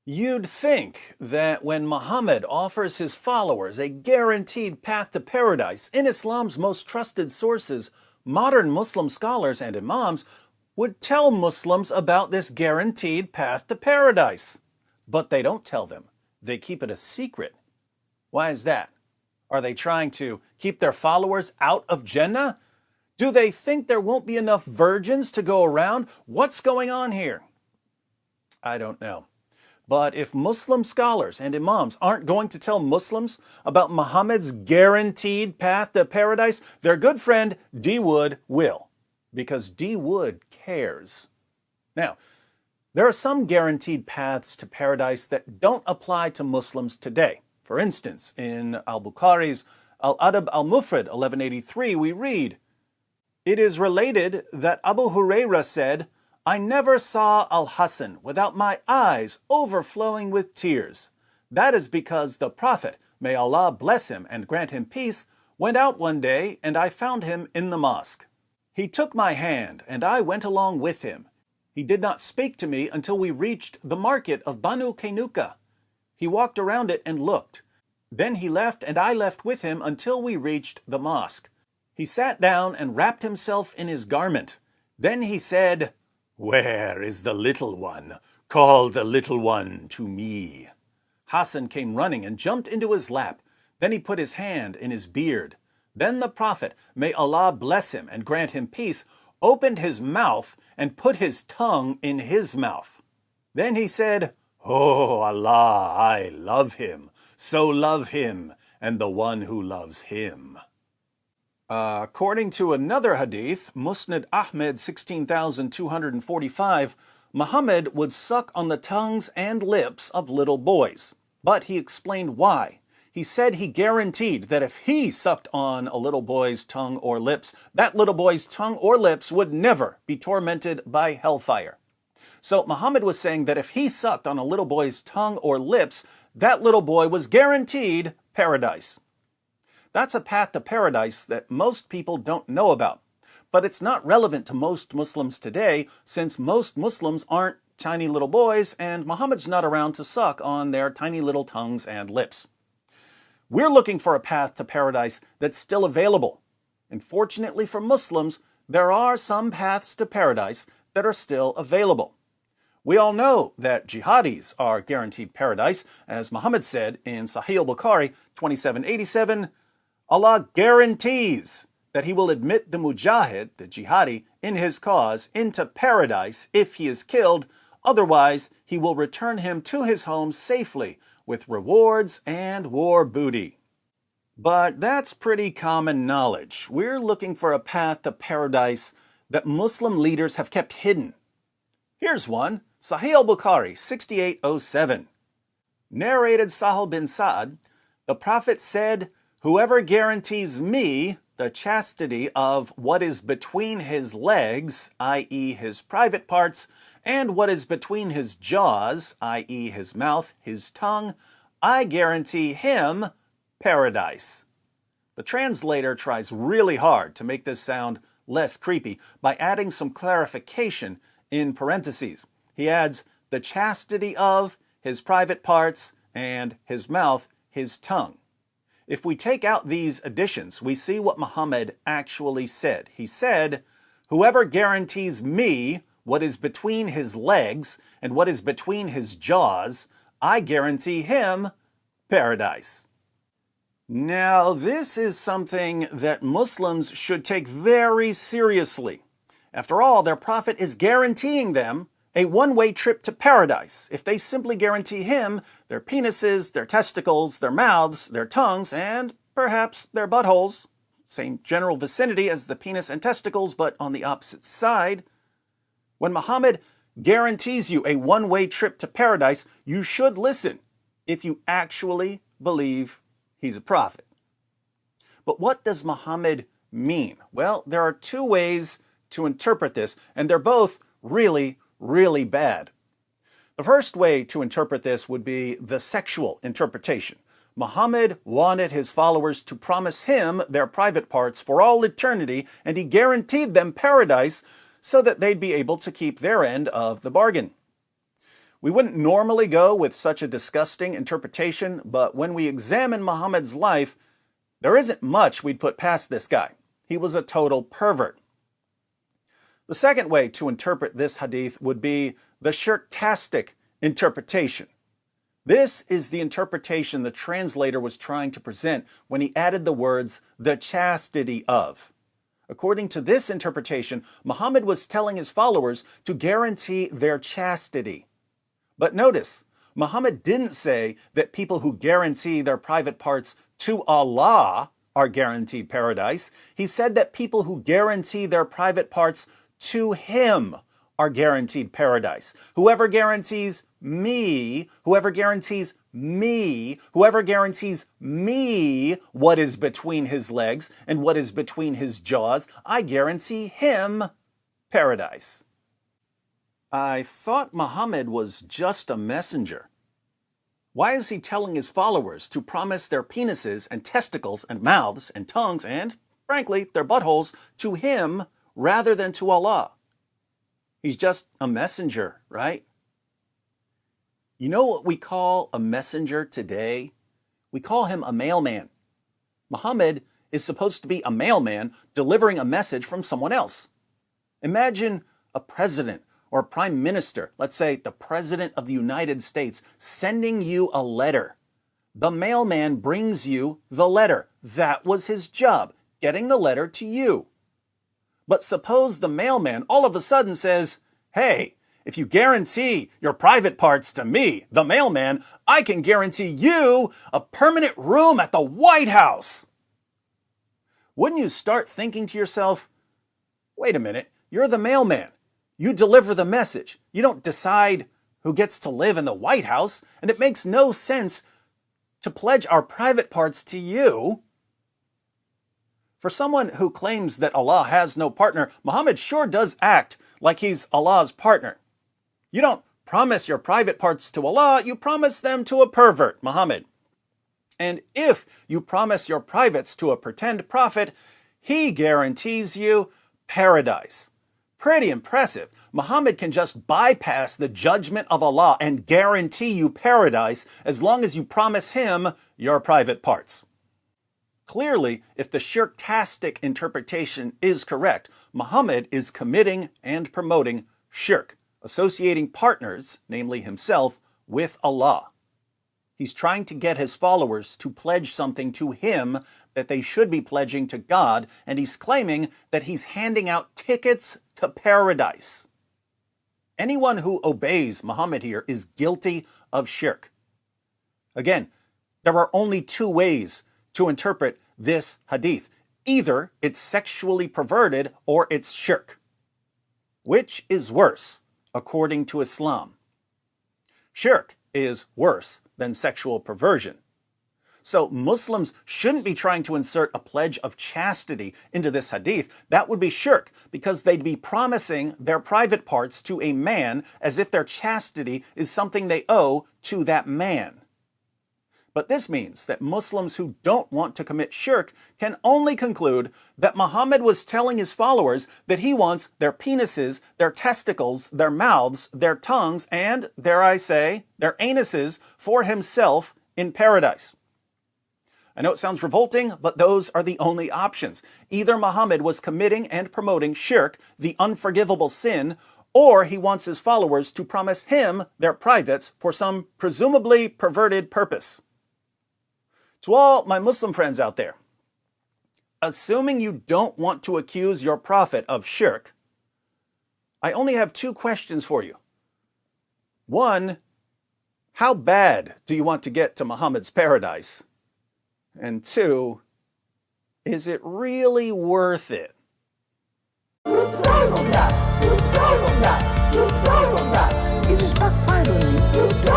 You'd think that when Muhammad offers his followers a guaranteed path to paradise in Islam's most trusted sources, modern Muslim scholars and imams would tell Muslims about this guaranteed path to paradise. But they don't tell them. They keep it a secret. Why is that? Are they trying to keep their followers out of Jannah? Do they think there won't be enough virgins to go around? What's going on here? I don't know. But if Muslim scholars and imams aren't going to tell Muslims about Muhammad's guaranteed path to paradise, their good friend D. Wood will, because D. Wood cares. Now, there are some guaranteed paths to paradise that don't apply to Muslims today. For instance, in al-Bukhari's Al-Adab al-Mufrad 1183, we read, "It is related that Abu Huraira said, I never saw Al-Hasan without my eyes overflowing with tears. That is because the Prophet, may Allah bless him and grant him peace, went out one day and I found him in the mosque. He took my hand and I went along with him. He did not speak to me until we reached the market of Banu Kainuka. He walked around it and looked. Then he left and I left with him until we reached the mosque. He sat down and wrapped himself in his garment. Then he said, 'Where is the little one? Call the little one to me.' Hassan came running and jumped into his lap. Then he put his hand in his beard. Then the Prophet, may Allah bless him and grant him peace, opened his mouth and put his tongue in his mouth. Then he said, 'Oh Allah, I love him. So love him and the one who loves him.'" According to another hadith, Musnad Ahmed 16,245, Muhammad would suck on the tongues and lips of little boys. But he explained why. He said he guaranteed that if he sucked on a little boy's tongue or lips, that little boy's tongue or lips would never be tormented by hellfire. So Muhammad was saying that if he sucked on a little boy's tongue or lips, that little boy was guaranteed paradise. That's a path to paradise that most people don't know about. But it's not relevant to most Muslims today, since most Muslims aren't tiny little boys and Muhammad's not around to suck on their tiny little tongues and lips. We're looking for a path to paradise that's still available. And fortunately for Muslims, there are some paths to paradise that are still available. We all know that jihadis are guaranteed paradise, as Muhammad said in Sahih al-Bukhari 2787, Allah guarantees that he will admit the mujahid, the jihadi, in his cause into paradise if he is killed. Otherwise, he will return him to his home safely with rewards and war booty. But that's pretty common knowledge. We're looking for a path to paradise that Muslim leaders have kept hidden. Here's one, Sahih al-Bukhari 6807. Narrated Sahal bin Sa'ad, the Prophet said, "Whoever guarantees me the chastity of what is between his legs, i.e. his private parts, and what is between his jaws, i.e. his mouth, his tongue, I guarantee him paradise." The translator tries really hard to make this sound less creepy by adding some clarification in parentheses. He adds the chastity of his private parts and his mouth, his tongue. If we take out these additions, we see what Muhammad actually said. He said, "Whoever guarantees me what is between his legs and what is between his jaws, I guarantee him paradise." Now, this is something that Muslims should take very seriously. After all, their prophet is guaranteeing them a one-way trip to paradise if they simply guarantee him their penises, their testicles, their mouths, their tongues, and perhaps their buttholes. Same general vicinity as the penis and testicles, but on the opposite side. When Muhammad guarantees you a one-way trip to paradise, you should listen if you actually believe he's a prophet. But what does Muhammad mean? Well, there are two ways to interpret this, and they're both really bad. The first way to interpret this would be the sexual interpretation. Muhammad wanted his followers to promise him their private parts for all eternity, and he guaranteed them paradise so that they'd be able to keep their end of the bargain. We wouldn't normally go with such a disgusting interpretation, but when we examine Muhammad's life, there isn't much we'd put past this guy. He was a total pervert. The second way to interpret this hadith would be the shirktastic interpretation. This is the interpretation the translator was trying to present when he added the words, the chastity of. According to this interpretation, Muhammad was telling his followers to guarantee their chastity. But notice, Muhammad didn't say that people who guarantee their private parts to Allah are guaranteed paradise. He said that people who guarantee their private parts to Him are guaranteed paradise. Whoever guarantees me what is between his legs and what is between his jaws, I guarantee him paradise. I thought Muhammad was just a messenger. Why is he telling his followers to promise their penises and testicles and mouths and tongues and, frankly, their buttholes to him rather than to Allah? He's just a messenger, right? You know what we call a messenger today? We call him a mailman. Muhammad is supposed to be a mailman delivering a message from someone else. Imagine a president or a prime minister, let's say the president of the United States, sending you a letter. The mailman brings you the letter. That was his job, getting the letter to you. But suppose the mailman all of a sudden says, hey, if you guarantee your private parts to me, the mailman, I can guarantee you a permanent room at the White House. Wouldn't you start thinking to yourself, wait a minute, you're the mailman. You deliver the message. You don't decide who gets to live in the White House, and it makes no sense to pledge our private parts to you. For someone who claims that Allah has no partner, Muhammad sure does act like he's Allah's partner. You don't promise your private parts to Allah, you promise them to a pervert, Muhammad. And if you promise your privates to a pretend prophet, he guarantees you paradise. Pretty impressive. Muhammad can just bypass the judgment of Allah and guarantee you paradise as long as you promise him your private parts. Clearly, if the shirktastic interpretation is correct, Muhammad is committing and promoting shirk, associating partners, namely himself, with Allah. He's trying to get his followers to pledge something to him that they should be pledging to God, and he's claiming that he's handing out tickets to paradise. Anyone who obeys Muhammad here is guilty of shirk. Again, there are only two ways to interpret this hadith. Either it's sexually perverted or it's shirk. Which is worse, according to Islam? Shirk is worse than sexual perversion. So Muslims shouldn't be trying to insert a pledge of chastity into this hadith. That would be shirk, because they'd be promising their private parts to a man as if their chastity is something they owe to that man. But this means that Muslims who don't want to commit shirk can only conclude that Muhammad was telling his followers that he wants their penises, their testicles, their mouths, their tongues, and, dare I say, their anuses for himself in paradise. I know it sounds revolting, but those are the only options. Either Muhammad was committing and promoting shirk, the unforgivable sin, or he wants his followers to promise him their privates for some presumably perverted purpose. To all my Muslim friends out there, assuming you don't want to accuse your prophet of shirk, I only have two questions for you. One, how bad do you want to get to Muhammad's paradise? And two, is it really worth it? You're right on that. You're right on that. You're right on that. It just backfired on you. You're right.